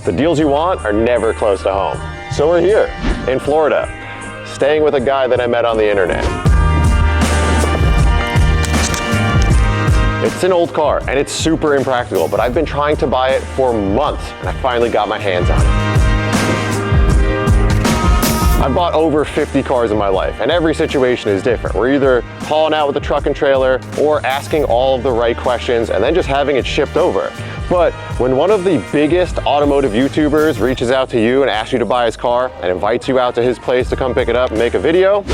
the deals you want are never close to home. So we're here in Florida, staying with a guy that I met on the internet. It's an old car and it's super impractical, but I've been trying to buy it for months and I finally got my hands on it. I've bought over 50 cars in my life and every situation is different. We're either hauling out with a truck and trailer or asking all of the right questions and then just having it shipped over. But when one of the biggest automotive YouTubers reaches out to you and asks you to buy his car and invites you out to his place to come pick it up and make a video,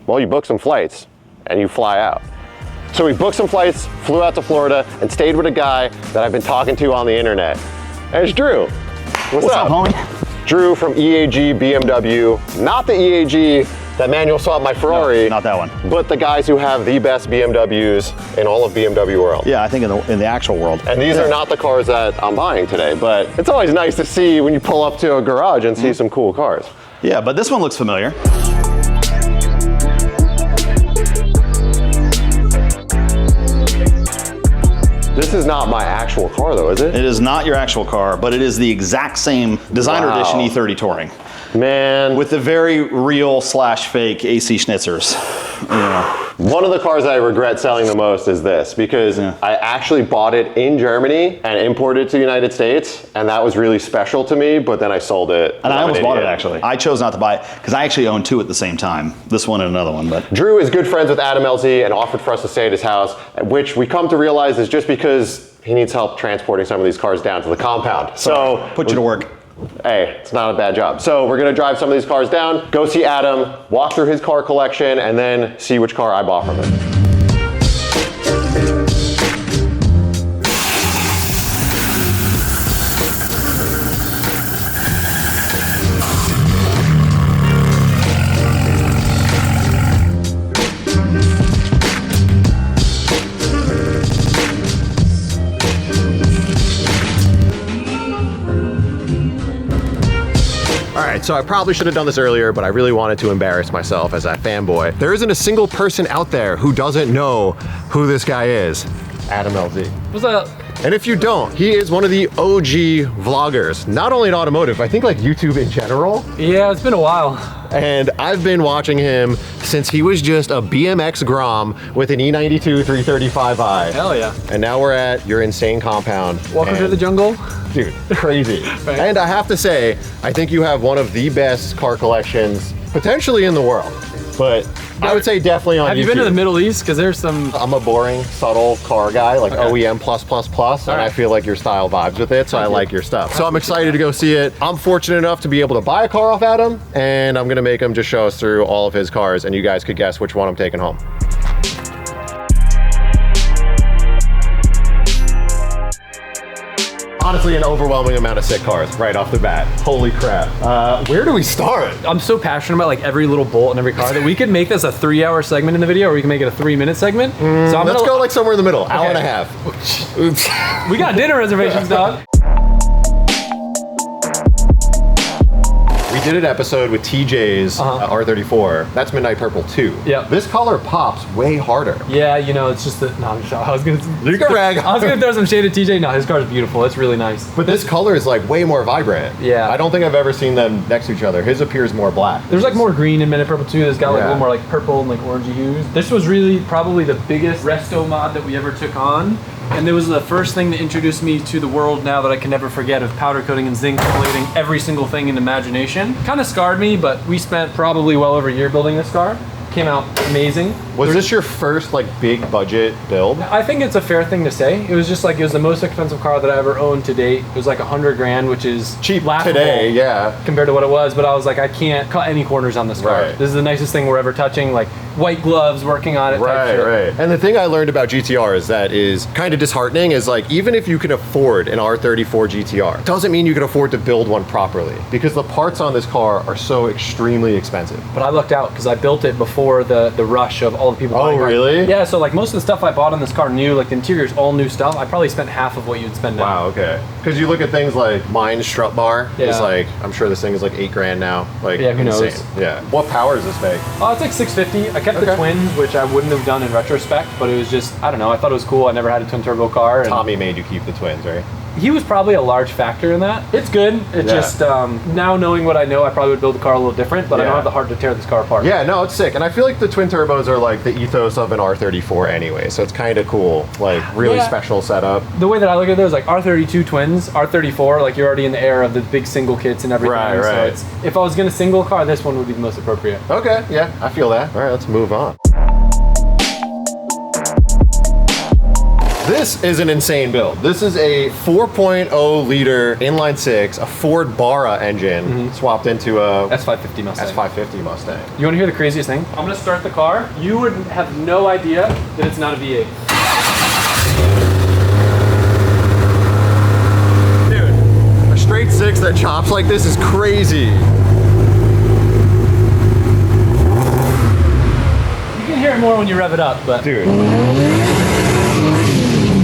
well, you book some flights and you fly out. So we booked some flights, flew out to Florida, and stayed with a guy that I've been talking to on the internet. And it's Drew. What's up, homie? Drew from EAG BMW, not the EAG that Manuel saw at my Ferrari. No, not that one. But the guys who have the best BMWs in all of BMW world. Yeah, I think in the actual world. And these are not the cars that I'm buying today, but it's always nice to see when you pull up to a garage and see some cool cars. Yeah, but this one looks familiar. This is not my actual car though, is it? It is not your actual car, but it is the exact same designer edition E30 Touring. Man. With the very real / fake AC Schnitzers. You know. One of the cars I regret selling the most is this because I actually bought it in Germany and imported it to the United States, and that was really special to me, but then I sold it. And I almost bought it actually. I chose not to buy it because I actually own two at the same time. This one and another one, but. Drew is good friends with AdamLZ and offered for us to stay at his house, which we come to realize is just because he needs help transporting some of these cars down to the compound. So put you to work. Hey, it's not a bad job. So we're gonna drive some of these cars down, go see Adam, walk through his car collection, and then see which car I bought from him. So I probably should have done this earlier, but I really wanted to embarrass myself as a fanboy. There isn't a single person out there who doesn't know who this guy is. AdamLZ. What's up? And if you don't, he is one of the OG vloggers, not only in automotive, I think like YouTube in general. Yeah, it's been a while. And I've been watching him since he was just a BMX Grom with an E92 335i. Hell yeah. And now we're at your insane compound. Welcome to the jungle. Dude, crazy. Right. And I have to say, I think you have one of the best car collections potentially in the world. But I would say definitely on YouTube. Have you been to the Middle East? Because there's some... I'm a boring, subtle car guy, like OEM plus, and I feel like your style vibes with it, so I like your stuff. So I'm excited to go see it. I'm fortunate enough to be able to buy a car off Adam, and I'm gonna make him just show us through all of his cars, and you guys could guess which one I'm taking home. Honestly, an overwhelming amount of sick cars right off the bat. Holy crap. Where do we start? I'm so passionate about like every little bolt in every car that we could make this a 3-hour segment in the video, or we can make it a 3-minute segment. So let's go like somewhere in the middle, hour and a half. Oops. We got dinner reservations, dog. We did an episode with TJ's R34. That's Midnight Purple 2. Yeah. This color pops way harder. Yeah, you know, it's just that. No, I'm just, I was gonna. You can rag. I was gonna throw some shade at TJ. No, his car is beautiful. It's really nice. But this color is like way more vibrant. Yeah. I don't think I've ever seen them next to each other. His appears more black. There's like more green in Midnight Purple 2. There's got like a little more like purple and like orangey hues. This was really probably the biggest resto mod that we ever took on. And it was the first thing that introduced me to the world now that I can never forget of powder coating and zinc plating every single thing in imagination. Kind of scarred me, but we spent probably well over a year building this car. Came out amazing. Was this your first like big budget build? I think it's a fair thing to say. It was just like, it was the most expensive car that I ever owned to date. It was like 100 grand, which is cheap laughable today, yeah. Compared to what it was, but I was like, I can't cut any corners on this car. Right. This is the nicest thing we're ever touching, like white gloves working on it. Right. And the thing I learned about GTRs that is kind of disheartening is like, even if you can afford an R34 GTR, doesn't mean you can afford to build one properly because the parts on this car are so extremely expensive. But I lucked out because I built it before the rush of all the people buying cars. Really? Yeah, so like most of the stuff I bought on this car new, like the interior's all new stuff. I probably spent half of what you'd spend now. Wow, okay. Because you look at things like mine strut bar is like, I'm sure this thing is like 8 grand now. Like, yeah, who knows? Yeah. What power does this make? Oh, it's like 650. I kept the twins, which I wouldn't have done in retrospect, but it was just, I don't know, I thought it was cool. I never had a twin turbo car. And Tommy made you keep the twins, right? he was probably a large factor in that. It's good. It's just now knowing what I know, I probably would build the car a little different, but I don't have the heart to tear this car apart. Yeah, no, it's sick. And I feel like the twin turbos are like the ethos of an R34 anyway, so it's kind of cool. Like really special setup. The way that I look at those, like R32 twins, R34, like you're already in the era of the big single kits and everything. Right, right. So if I was gonna single car, this one would be the most appropriate. Okay, yeah, I feel that. All right, let's move on. This is an insane build. This is a 4.0 liter inline six, a Ford Barra engine swapped into a S550 Mustang. S550 Mustang. You want to hear the craziest thing? I'm gonna start the car. You would have no idea that it's not a V8. Dude, a straight six that chops like this is crazy. You can hear it more when you rev it up, but Dude.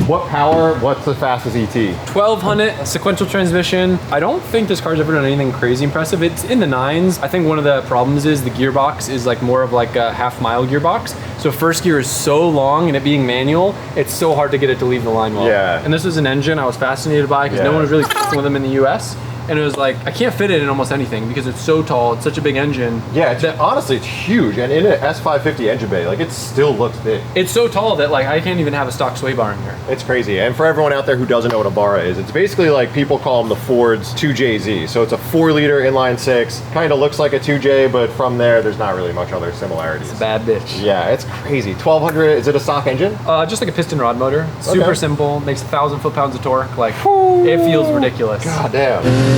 What power? What's the fastest ET? 1200 sequential transmission. I don't think this car's ever done anything crazy impressive. It's in the 9s. I think one of the problems is the gearbox is like more of like a half-mile gearbox. So first gear is so long, and it being manual, it's so hard to get it to leave the line well. Yeah. And this was an engine I was fascinated by because no one was really f***ing with them in the US. And it was like, I can't fit it in almost anything because it's so tall, it's such a big engine. Yeah, honestly, it's huge. And in an S550 engine bay, like it still looks big. It's so tall that like I can't even have a stock sway bar in here. It's crazy. And for everyone out there who doesn't know what a Barra is, it's basically like people call them the Ford's 2JZ. So it's a 4-liter inline six, kind of looks like a 2J, but from there's not really much other similarities. It's a bad bitch. Yeah, it's crazy. 1200, is it a stock engine? Just like a piston rod motor. Super simple, makes 1,000 foot-pounds of torque. Like, it feels ridiculous. God damn.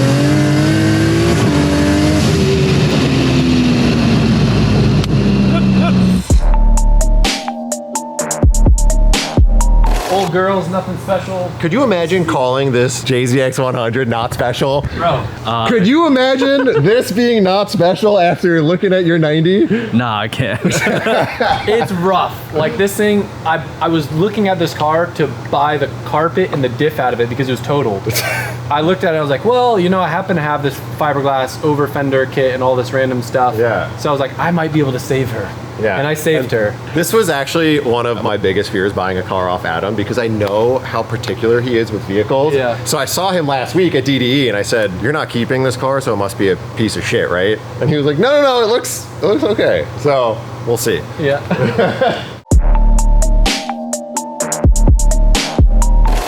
Old girls, nothing special. Could you imagine calling this JZX 100 not special? Bro. Could you imagine this being not special after looking at your 90? Nah, I can't. It's rough. Like this thing, I was looking at this car to buy the carpet and the diff out of it because it was totaled. I looked at it, I was like, well, you know, I happen to have this fiberglass over fender kit and all this random stuff. Yeah. So I was like, I might be able to save her. Yeah. And I saved her. This was actually one of my biggest fears buying a car off Adam because I know how particular he is with vehicles. Yeah. So I saw him last week at DDE and I said, you're not keeping this car, so it must be a piece of shit, right? And he was like, no, it looks okay. So we'll see. Yeah.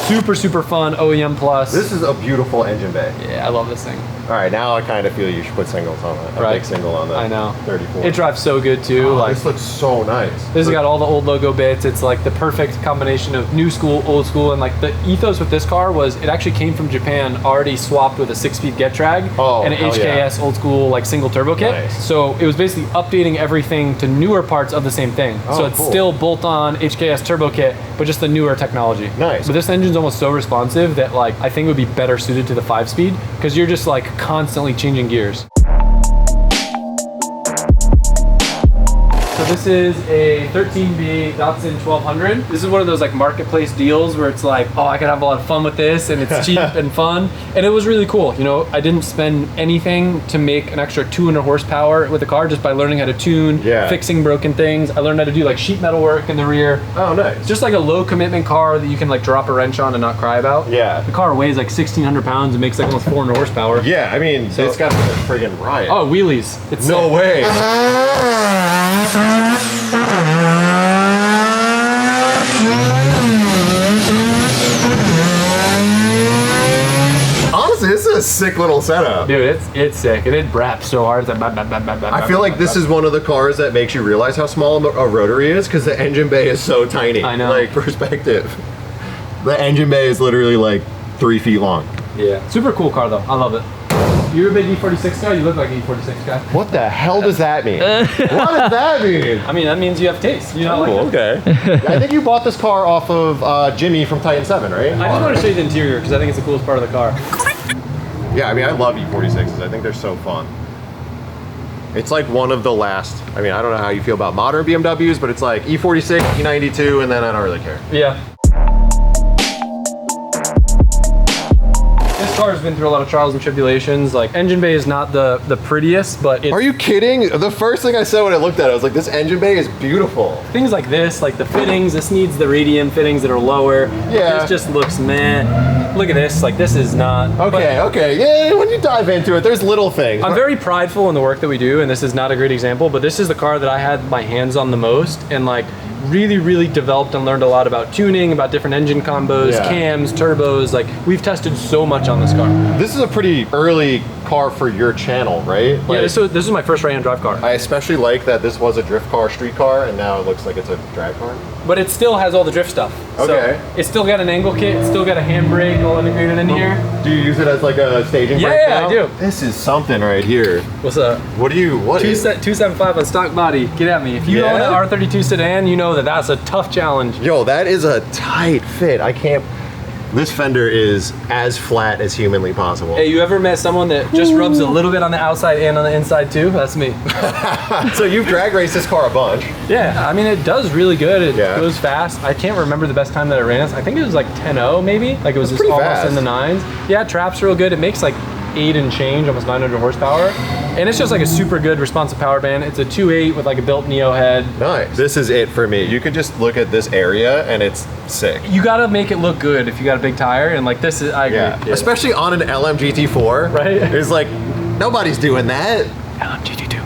Super fun OEM plus. This is a beautiful engine bay. Yeah, I love this thing. All right, now I kind of feel you should put singles on it. A big single on that. I know. 34. It drives so good too. Like this looks so nice. this has got all the old logo bits. It's like the perfect combination of new school, old school, and like the ethos with this car was it actually came from Japan already swapped with a 6-speed get drag and an HKS old school like single turbo kit. Nice. So it was basically updating everything to newer parts of the same thing. So it's still bolt-on HKS turbo kit, but just the newer technology. Nice. But this engine's almost so responsive that like I think it would be better suited to the 5-speed because you're just like constantly changing gears. So this is a 13B Datsun 1200. This is one of those like marketplace deals where it's like, oh, I can have a lot of fun with this and it's cheap and fun. And it was really cool. You know, I didn't spend anything to make an extra 200 horsepower with the car just by learning how to tune, fixing broken things. I learned how to do like sheet metal work in the rear. Oh, nice. Just like a low commitment car that you can like drop a wrench on and not cry about. Yeah. The car weighs like 1,600 pounds and makes like almost 400 horsepower. Yeah, I mean, it's got a friggin' riot. Oh, wheelies. It's no way. Honestly, this is a sick little setup. Dude, it's sick. And it raps so hard. I feel like this is one of the cars that makes you realize how small a rotary is because the engine bay is so tiny. I know. Like, perspective. The engine bay is literally like 3 feet long. Yeah. Super cool car though. I love it. You're a big E46 guy? You look like an E46 guy. What the hell does that mean? What does that mean? I mean, that means you have taste. You know, okay. I think you bought this car off of Jimmy from Titan 7, right? I just want to show you the interior because I think it's the coolest part of the car. Yeah, I mean, I love E46s. I think they're so fun. It's like one of the last, I mean, I don't know how you feel about modern BMWs, but it's like E46, E92, and then I don't really care. Yeah. This car's been through a lot of trials and tribulations. Like, engine bay is not the prettiest, but it's... Are you kidding? The first thing I saw when I looked at it, I was like, this engine bay is beautiful. Things like this, like the fittings, this needs the radium fittings that are lower. Yeah. This just looks meh. Look at this, like this is not... Okay, yeah, when you dive into it, there's little things. I'm very prideful in the work that we do, and this is not a great example, but this is the car that I had my hands on the most, and like really developed and learned a lot about tuning, about different engine combos, cams, turbos. Like, we've tested so much on this car. This is a pretty early car for your channel, right? Like, Yeah, this is my first right-hand drive car. I especially like that this was a drift car, street car, and now it looks like it's a drag car. But it still has all the drift stuff. Okay. So it's still got an angle kit, it's still got a handbrake all integrated in here. Do you use it as like a staging brake Yeah, now? I do. This is something right here. What's up? What 275 on stock body. Get at me. If you own an R32 sedan, you know that that's a tough challenge. Yo, that is a tight fit. I can't... This fender is as flat as humanly possible. Hey, you ever met someone that just rubs a little bit on the outside and on the inside too? That's me. So you've drag raced this car a bunch. Yeah, I mean, it does really good. It goes fast. I can't remember the best time that I ran it. I think it was like 10.0 maybe. Like, it was just almost fast. in the 9s. Yeah, it traps real good. It makes like 8 and change, almost 900 horsepower. And it's just like a super good responsive power band. It's a 2.8 with like a built Neo head. Nice. This is it for me. You could just look at this area and it's sick. You gotta make it look good if you got a big tire, and like this is, I agree. Yeah. Especially on an LM GT4. Right? It's like, nobody's doing that. LM GT2.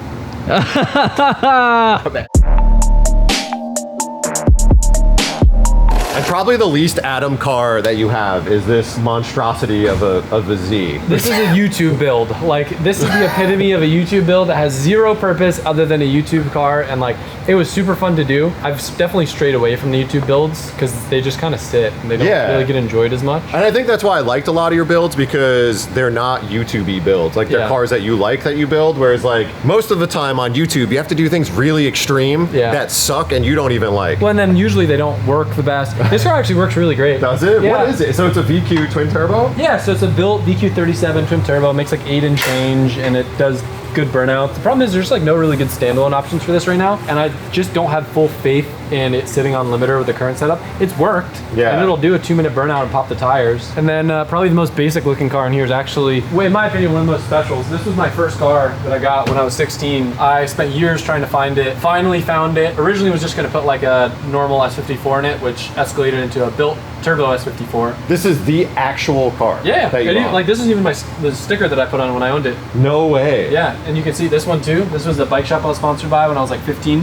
And probably the least Adam car that you have is this monstrosity of a Z. This is a YouTube build. Like, this is the epitome of a YouTube build that has zero purpose other than a YouTube car, and like, it was super fun to do. I've definitely strayed away from the YouTube builds because they just kind of sit and they don't really get enjoyed as much. And I think that's why I liked a lot of your builds, because they're not YouTube-y builds. Like, they're cars that you like that you build, whereas like most of the time on YouTube, you have to do things really extreme that suck and you don't even like. Well, and then usually they don't work the best. This car actually works really great. Does it? Yeah. What is it? So it's a VQ twin turbo? Yeah, so it's a built VQ37 twin turbo, makes like 8 and change, and it does good burnout. The problem is there's like no really good standalone options for this right now, and I just don't have full faith in it sitting on limiter with the current setup. It's worked, and it'll do a 2-minute burnout and pop the tires. And then probably the most basic looking car in here is actually, in my opinion, one of the most specials. This was my first car that I got when I was 16. I spent years trying to find it, finally found it. Originally was just gonna put like a normal S54 in it, which escalated into a built turbo S54. This is the actual car. Yeah, that you own. like this is even the sticker that I put on when I owned it. No way. Yeah, and you can see this one too. This was the bike shop I was sponsored by when I was like 15.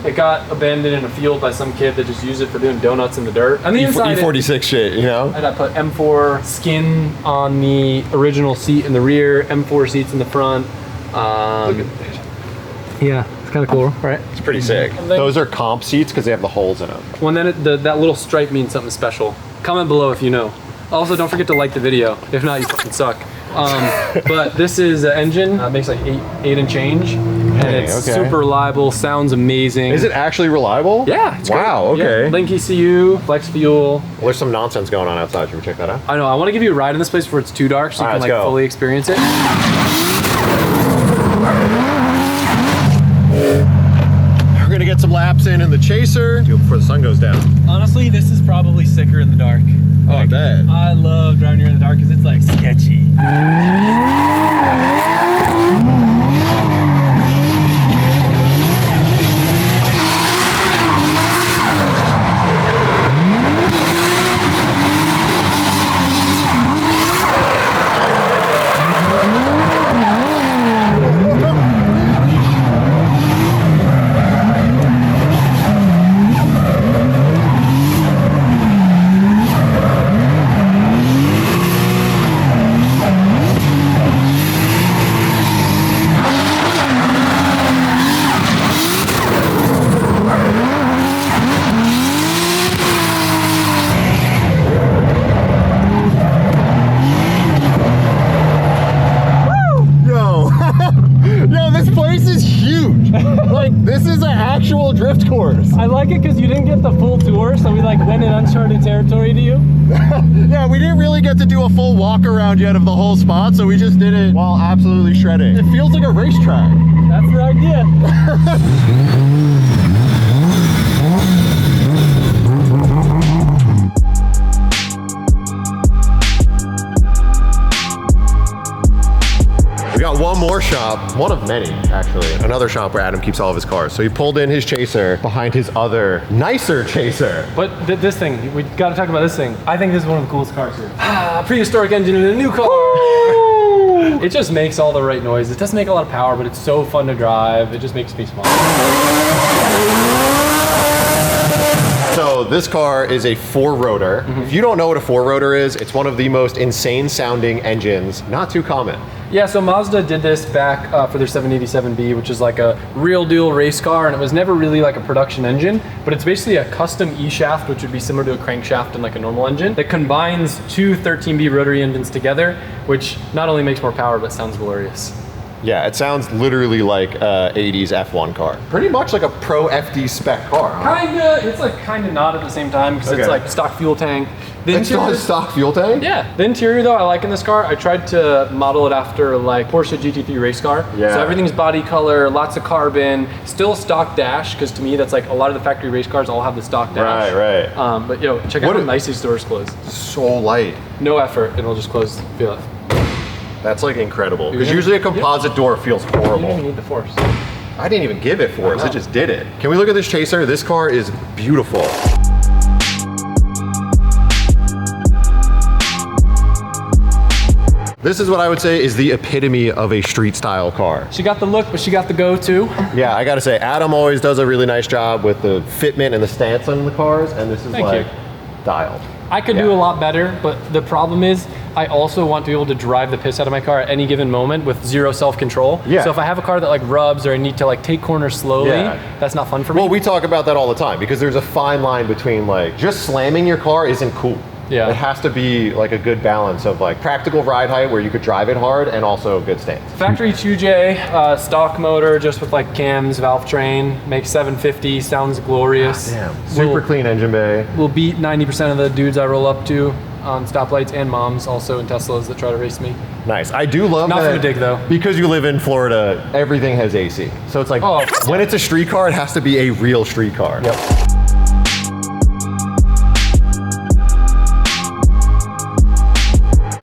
It got abandoned in a field by some kid that just used it for doing donuts in the dirt. On the inside, E46 shit, you know? and I put M4 skin on the original seat in the rear, M4 seats in the front. Look at this. Yeah, it's kind of cool, right? It's pretty sick. Those are comp seats because they have the holes in them. Well, and then that little stripe means something special. Comment below if you know. Also, don't forget to like the video. If not, you fucking suck. But this is an engine. It makes like 8 and change, and it's super reliable. Sounds amazing. Is it actually reliable? Yeah. It's wow. great. Okay. Yeah. Link ECU, flex fuel. Well, there's some nonsense going on outside. Should we check that out? I know. I want to give you a ride in this place before it's too dark, so you can like fully experience it. We're gonna get some laps in the Chaser before the sun goes down. Honestly, this is probably sicker in the dark. Oh, I bet. I love driving here in the dark because it's like sketchy. This is an actual drift course. I like it because you didn't get the full tour, so we like went in uncharted territory to you. Yeah, we didn't really get to do a full walk around yet of the whole spot, so we just did it while absolutely shredding. It feels like a racetrack. That's the idea. got one more shop, one of many actually, another shop where Adam keeps all of his cars. So he pulled in his Chaser behind his other nicer Chaser. But this thing, we gotta talk about this thing. I think this is one of the coolest cars here. Prehistoric engine in a new car. It just makes all the right noise. It doesn't make a lot of power, but it's so fun to drive. It just makes me smile. So this car is a 4-rotor. If you don't know what a 4-rotor is, it's one of the most insane sounding engines, not too common. Yeah, so Mazda did this back for their 787B, which is like a real deal race car, and it was never really like a production engine, but it's basically a custom E-shaft, which would be similar to a crankshaft in like a normal engine, that combines two 13B rotary engines together, which not only makes more power, but sounds glorious. Yeah, it sounds literally like a 80s F1 car. Pretty much like a pro FD spec car, huh? Kinda, it's like kinda not at the same time, because it's like stock fuel tank. It still has stock fuel tank? Yeah. The interior though, I like in this car. I tried to model it after like Porsche GT3 race car. Yeah. So everything's body color, lots of carbon, still stock dash, because to me that's like a lot of the factory race cars all have the stock dash. Right. But yo, check out how nice these doors close. So light. No effort, it'll just close, feel it. That's like incredible. Because usually a composite door feels horrible. You don't even need the force. I didn't even give it force, it just did it. Can we look at this Chaser? This car is beautiful. This is what I would say is the epitome of a street style car. She got the look, but she got the go too. Yeah, I gotta say, Adam always does a really nice job with the fitment and the stance on the cars, and this is dialed. I could do a lot better, but the problem is I also want to be able to drive the piss out of my car at any given moment with zero self-control. Yeah. So if I have a car that like rubs or I need to like take corners slowly, that's not fun for me. Well, we talk about that all the time because there's a fine line between like just slamming your car isn't cool. Yeah. It has to be like a good balance of like practical ride height where you could drive it hard and also good stance. Factory 2J, stock motor, just with like cams, valve train, makes 750, sounds glorious. Damn, super clean engine bay. Will beat 90% of the dudes I roll up to on stoplights, and moms also in Teslas that try to race me. Nice. I do love that. Not for the dig though. Because you live in Florida, everything has AC. So it's like, when it's a street car, it has to be a real street car. Yep.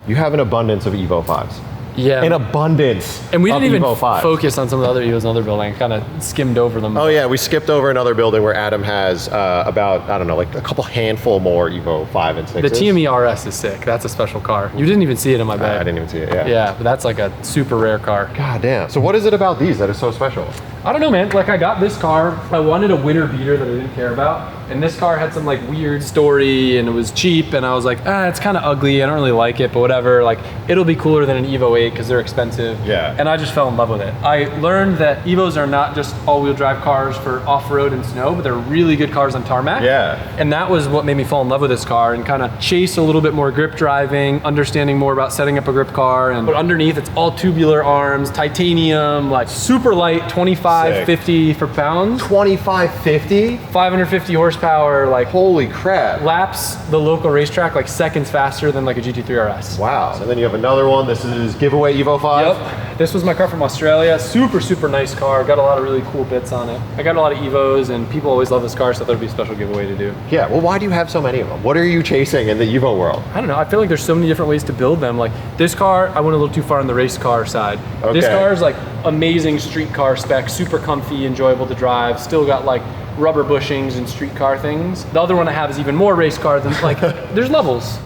You have an abundance of Evo 5s. Yeah. An abundance. And we didn't even Evo 5s. focus on some of the other Evos in other building. I kind of skimmed over them. Oh yeah, we skipped over another building where Adam has about, I don't know, like a couple handful more Evo 5 and 6s. The TME RS is sick. That's a special car. You didn't even see it in my bag. I didn't even see it, yeah. Yeah, but that's like a super rare car. God damn. So what is it about these that is so special? I don't know, man. Like I got this car. I wanted a winter beater that I didn't care about. And this car had some like weird story and it was cheap. And I was like, it's kind of ugly. I don't really like it, but whatever. Like it'll be cooler than an Evo 8 because they're expensive. Yeah. And I just fell in love with it. I learned that Evos are not just all-wheel drive cars for off-road and snow, but they're really good cars on tarmac. Yeah. And that was what made me fall in love with this car and kind of chase a little bit more grip driving, understanding more about setting up a grip car. And but underneath, it's all tubular arms, titanium, like super light, 2550 for pounds. 2550? 550 horsepower, like holy crap. Laps the local racetrack like seconds faster than like a GT3 RS. Wow. And then you have another one. This is giveaway Evo 5. Yep. This was my car from Australia. Super, super nice car. Got a lot of really cool bits on it. I got a lot of Evos and people always love this car, so I thought it'd be a special giveaway to do. Yeah, well, why do you have so many of them? What are you chasing in the Evo world? I don't know. I feel like there's so many different ways to build them. Like this car, I went a little too far on the race car side. Okay. This car is like amazing street car spec, super comfy, enjoyable to drive. Still got like rubber bushings and street car things. The other one I have is even more race car than like, there's levels.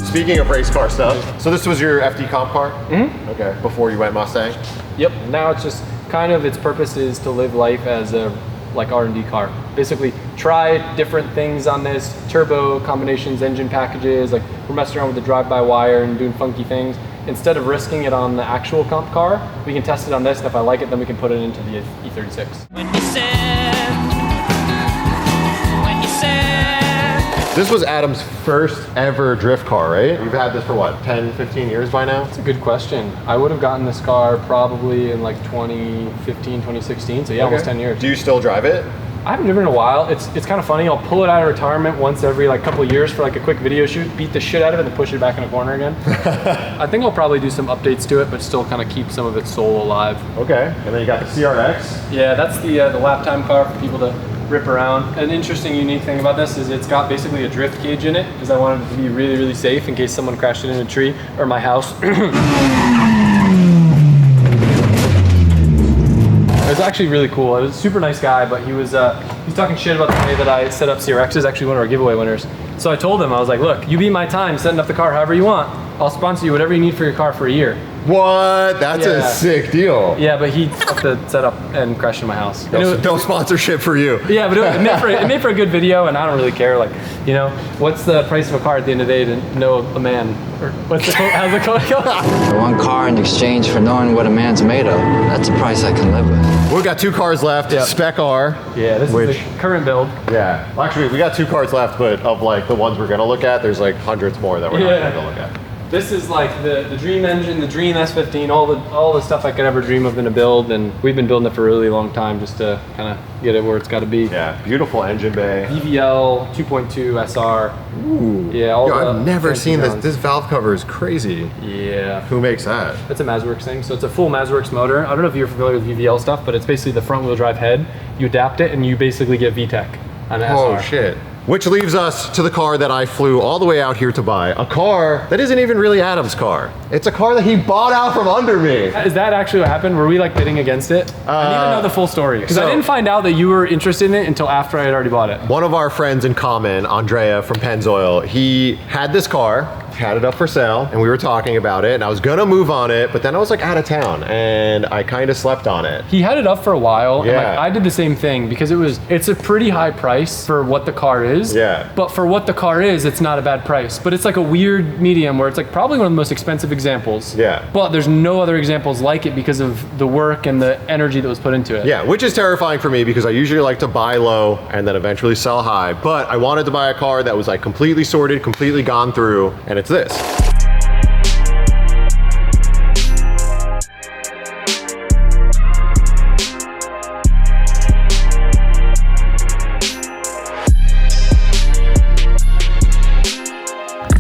Speaking of race car stuff, so this was your FD comp car? Mm-hmm. Okay, before you went Mustang? Yep, now it's just kind of its purpose is to live life as a like R&D car. Basically try different things on this, turbo combinations, engine packages, like we're messing around with the drive-by-wire and doing funky things. Instead of risking it on the actual comp car, we can test it on this, and if I like it, then we can put it into the E36. This was Adam's first ever drift car, right? You've had this for what, 10, 15 years by now? That's a good question. I would have gotten this car probably in like 2015, 2016, so yeah, almost 10 years. Do you still drive it? I haven't driven in a while. It's kind of funny. I'll pull it out of retirement once every like couple of years for like a quick video shoot, beat the shit out of it, and push it back in a corner again. I think I'll probably do some updates to it, but still kind of keep some of its soul alive. Okay, and then you got the CRX. Yeah, that's the lap time car for people to rip around. An interesting, unique thing about this is it's got basically a drift cage in it, because I wanted it to be really, really safe in case someone crashed it in a tree or my house. It was actually really cool. It was a super nice guy, but he's talking shit about the way that I set up CRXs, actually one of our giveaway winners. So I told him, I was like, look, you beat my time setting up the car however you want. I'll sponsor you whatever you need for your car for a year. What? That's a sick deal. Yeah, but he fucked the setup and crashed in my house. No sponsorship for you. Yeah, but it made for a good video, and I don't really care. Like, you know, what's the price of a car at the end of the day to know a man? Or what's the quote? How's the quote go? One car in exchange for knowing what a man's made of. That's a price I can live with. We've got 2 cars left. Yep. Spec R. Yeah, this is the current build. Yeah. Well, actually, we got 2 cars left, but of like the ones we're gonna look at, there's like hundreds more that we're not gonna look at. This is like the dream engine, the dream S15, all the stuff I could ever dream of in a build, and we've been building it for a really long time just to kind of get it where it's got to be. Yeah, beautiful engine bay. VVL 2.2 SR. Ooh. Yeah, I've never seen this. This valve cover is crazy. Yeah. Who makes that? It's a Mazworks thing. So it's a full Mazworks motor. I don't know if you're familiar with VVL stuff, but it's basically the front wheel drive head. You adapt it and you basically get VTEC on an SR. Oh shit. Which leaves us to the car that I flew all the way out here to buy. A car that isn't even really Adam's car. It's a car that he bought out from under me. Is that actually what happened? Were we like bidding against it? I need to know the full story. Because I didn't find out that you were interested in it until after I had already bought it. One of our friends in common, Andrea from Pennzoil, he had this car, had it up for sale, and we were talking about it, and I was gonna move on it, but then I was like out of town, and I kind of slept on it. He had it up for a while, and like, Yeah. I did the same thing because it's a pretty high price for what the car is. Yeah. But for what the car is, it's not a bad price. But it's like a weird medium where it's like probably one of the most expensive examples. Yeah. But there's no other examples like it because of the work and the energy that was put into it. Yeah, which is terrifying for me because I usually like to buy low and then eventually sell high, but I wanted to buy a car that was like completely sorted, completely gone through, and it's this.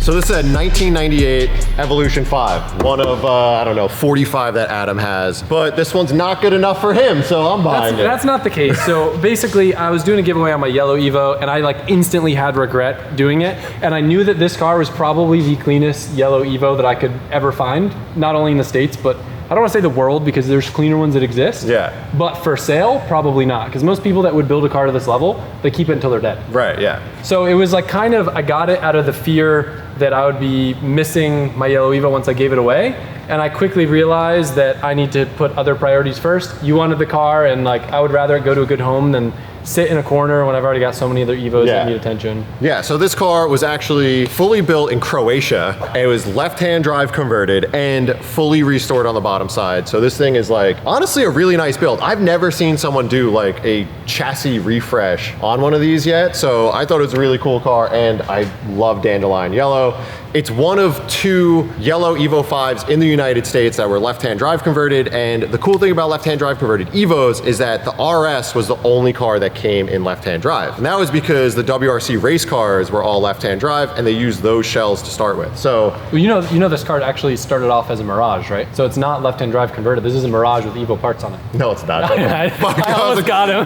So this is a 1998 Evolution 5, one of, I don't know, 45 that Adam has. But this one's not good enough for him, so I'm buying it. That's not the case. So basically, I was doing a giveaway on my yellow Evo, and I like instantly had regret doing it. And I knew that this car was probably the cleanest yellow Evo that I could ever find, not only in the States, but I don't want to say the world because there's cleaner ones that exist. Yeah. But for sale, probably not. Because most people that would build a car to this level, they keep it until they're dead. Right, yeah. So it was like kind of, I got it out of the fear that I would be missing my yellow Evo once I gave it away. And I quickly realized that I need to put other priorities first. You wanted the car, and like I would rather go to a good home than sit in a corner when I've already got so many other Evos that need attention. Yeah, so this car was actually fully built in Croatia. It was left-hand drive converted and fully restored on the bottom side. So this thing is like, honestly, a really nice build. I've never seen someone do like a chassis refresh on one of these yet. So I thought it was a really cool car, and I love dandelion yellow. It's one of 2 yellow Evo 5s in the United States that were left-hand drive converted, and the cool thing about left-hand drive converted Evos is that the RS was the only car that came in left-hand drive. And that was because the WRC race cars were all left-hand drive, and they used those shells to start with. So, well, you know this car actually started off as a Mirage, right? So it's not left-hand drive converted. This is a Mirage with Evo parts on it. no, it's not. I almost got him.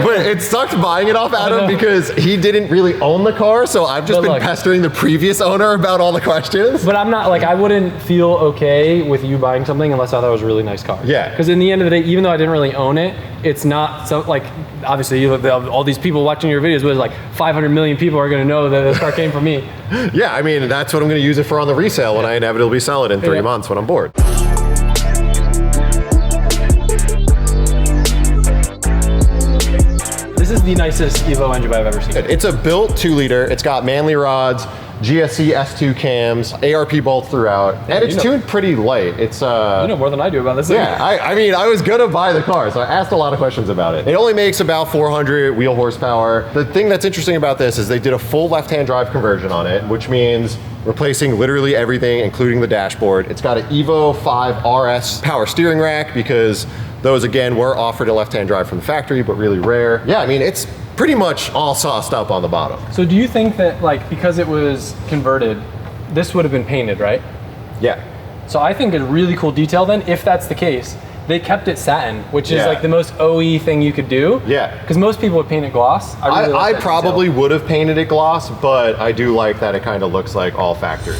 But it sucked buying it off Adam because he didn't really own the car, so I've just been pestering the previous owner about all the questions. But I'm not, like, I wouldn't feel okay with you buying something unless I thought it was a really nice car. Yeah. Because in the end of the day, even though I didn't really own it, it's not so, like, obviously you have all these people watching your videos, but like 500 million people are going to know that this car came from me. Yeah, I mean, that's what I'm going to use it for on the resale when I inevitably sell it in 3 months when I'm bored. This is the nicest Evo engine I've ever seen. It's a built 2-liter. It's got manly rods, GSC S2 cams, ARP bolts throughout, and it's tuned pretty light. It's you know more than I do about this thing. Yeah, I mean, I was gonna buy the car, so I asked a lot of questions about it. It only makes about 400 wheel horsepower. The thing that's interesting about this is they did a full left-hand drive conversion on it, which means replacing literally everything, including the dashboard. It's got an Evo 5 RS power steering rack because those, again, were offered a left-hand drive from the factory, but really rare. Yeah, I mean, it's pretty much all sauced up on the bottom. So do you think that, like, because it was converted, this would have been painted, right? Yeah. So I think a really cool detail then, if that's the case, they kept it satin, which is Yeah. like the most OE thing you could do. Yeah. Because most people would paint it gloss. I, really like I that probably detail. would have painted it gloss, but I do like that it kind of looks like all factory.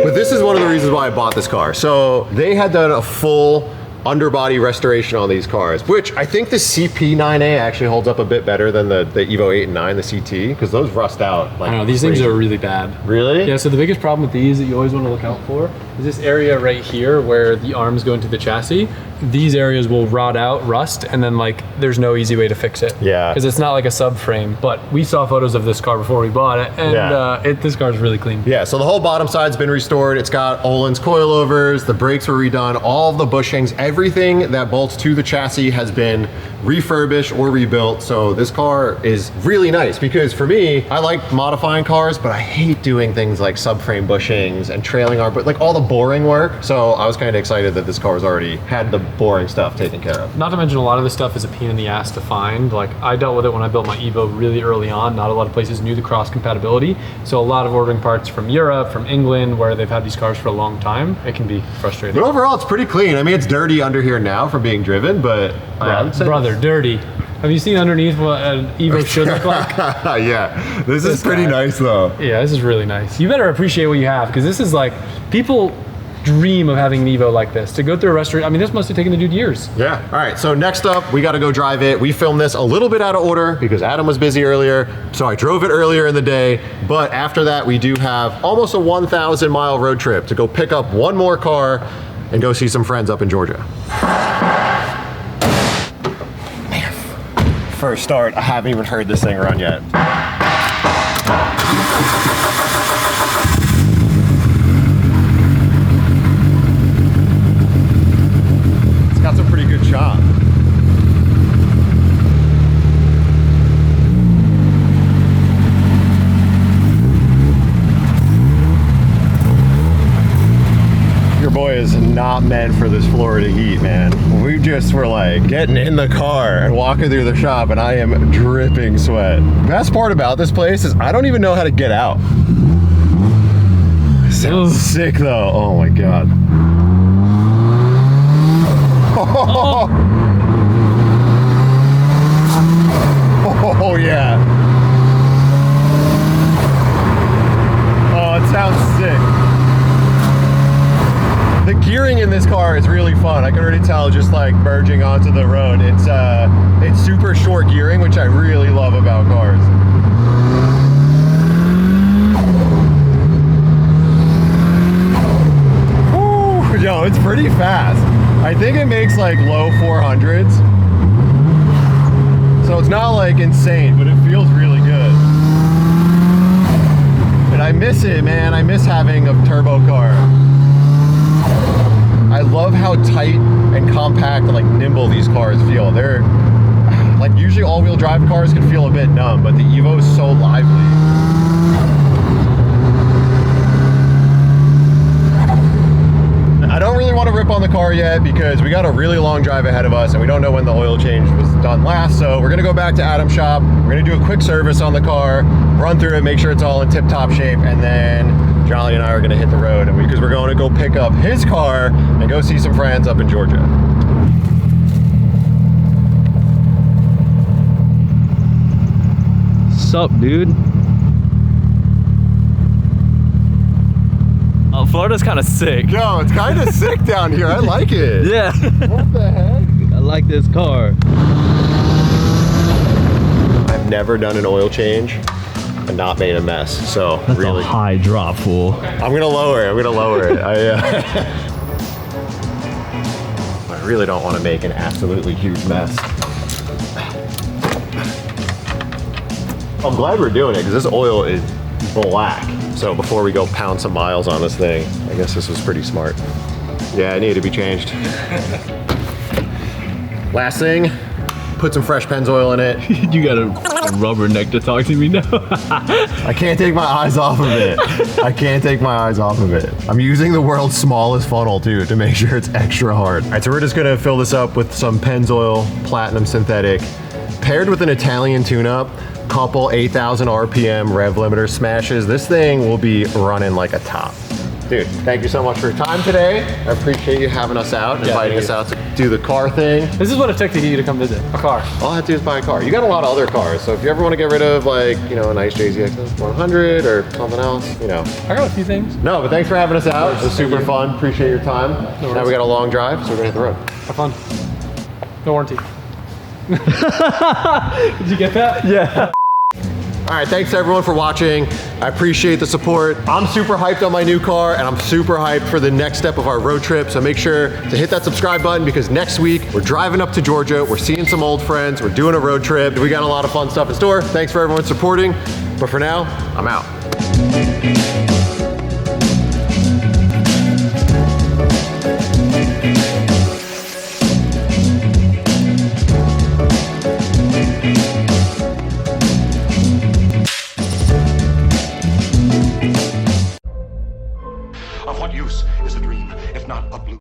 But this is one of the reasons why I bought this car. So they had done a full underbody restoration on these cars, which I think the CP9A actually holds up a bit better than the Evo 8 and 9, the CT, because those rust out like I know, these crazy. things are really bad. Really? Yeah, so the biggest problem with these that you always want to look out for is this area right here where the arms go into the chassis. These areas will rot out, rust, and then like there's no easy way to fix it. Yeah. Because it's not like a subframe, but we saw photos of this car before we bought it, and Yeah. this car is really clean. Yeah, so the whole bottom side's been restored. It's got Öhlins coilovers, the brakes were redone, all of the bushings, everything that bolts to the chassis has been refurbished or rebuilt. So this car is really nice because for me, I like modifying cars, but I hate doing things like subframe bushings and trailing arm, but like all the boring work. So I was kind of excited that this car's already had the boring stuff taken care of. Not to mention a lot of this stuff is a pain in the ass to find. Like I dealt with it when I built my Evo really early on. Not a lot of places knew the cross compatibility. So a lot of ordering parts from Europe, from England, where they've had these cars for a long time, it can be frustrating. But overall, it's pretty clean. I mean, it's dirty under here now from being driven, but I would say Brother, dirty. Have you seen underneath what an Evo should look like? yeah, this is pretty guy. nice though. Yeah, this is really nice. You better appreciate what you have, because this is like, people dream of having an Evo like this. To go through a restaurant, I mean, this must have taken the dude years. Yeah. All right. So next up, we got to go drive it. We filmed this a little bit out of order because Adam was busy earlier. So I drove it earlier in the day. But after that, we do have almost a 1,000 mile road trip to go pick up one more car and go see some friends up in Georgia. Man, first start, I haven't even heard this thing run yet. Got some pretty good chop. Your boy is not meant for this Florida heat, man. We just were like getting in the car and walking through the shop and I am dripping sweat. Best part about this place is I don't even know how to get out. Sounds sick though. Oh my God. Oh yeah. Oh, it sounds sick. The gearing in this car is really fun. I can already tell just like merging onto the road. It's super short gearing, which I really love about cars. Woo, yo, it's pretty fast. I think it makes like low 400s. So it's not like insane, but it feels really good. And I miss it, man. I miss having a turbo car. I love how tight and compact and like nimble these cars feel. They're like usually all-wheel drive cars can feel a bit numb, but the Evo is so lively. I don't really want to rip on the car yet because we got a really long drive ahead of us and we don't know when the oil change was done last. So we're gonna go back to Adam's shop. We're gonna do a quick service on the car, run through it, make sure it's all in tip-top shape, and then Jolly and I are gonna hit the road because we're going to go pick up his car and go see some friends up in Georgia. Sup, dude? Oh, Florida's kind of sick. Yo, it's kind of sick down here. I like it. Yeah. What the heck? I like this car. I've never done an oil change and not made a mess. So That's really, a high drop, fool. I'm gonna lower it. I'm gonna lower it. I really don't want to make an absolutely huge mess. I'm glad we're doing it because this oil is black. So before we go pound some miles on this thing, I guess this was pretty smart. Yeah, it needed to be changed. Last thing, put some fresh Pennzoil in it. You got a rubberneck to talk to me now. I can't take my eyes off of it. I can't take my eyes off of it. I'm using the world's smallest funnel too to make sure it's extra hard. All right, so we're just gonna fill this up with some Pennzoil Platinum Synthetic, paired with an Italian tune-up, couple 8,000 RPM rev limiter smashes. This thing will be running like a top. Dude, thank you so much for your time today. I appreciate you having us out, inviting us out to do the car thing. This is what it took to get you to come visit, a car. All I have to do is buy a car. You got a lot of other cars, so if you ever want to get rid of like, you know, a nice JZX 100 or something else, you know. I got a few things. No, but thanks for having us out. It was super fun. Appreciate your time. Now we got a long drive, so we're gonna hit the road. Have fun. No warranty. Did you get that? Yeah. All right, thanks everyone for watching. I appreciate the support. I'm super hyped on my new car and I'm super hyped for the next step of our road trip. So make sure to hit that subscribe button because next week we're driving up to Georgia. We're seeing some old friends. We're doing a road trip. We got a lot of fun stuff in store. Thanks for everyone supporting. But for now, I'm out.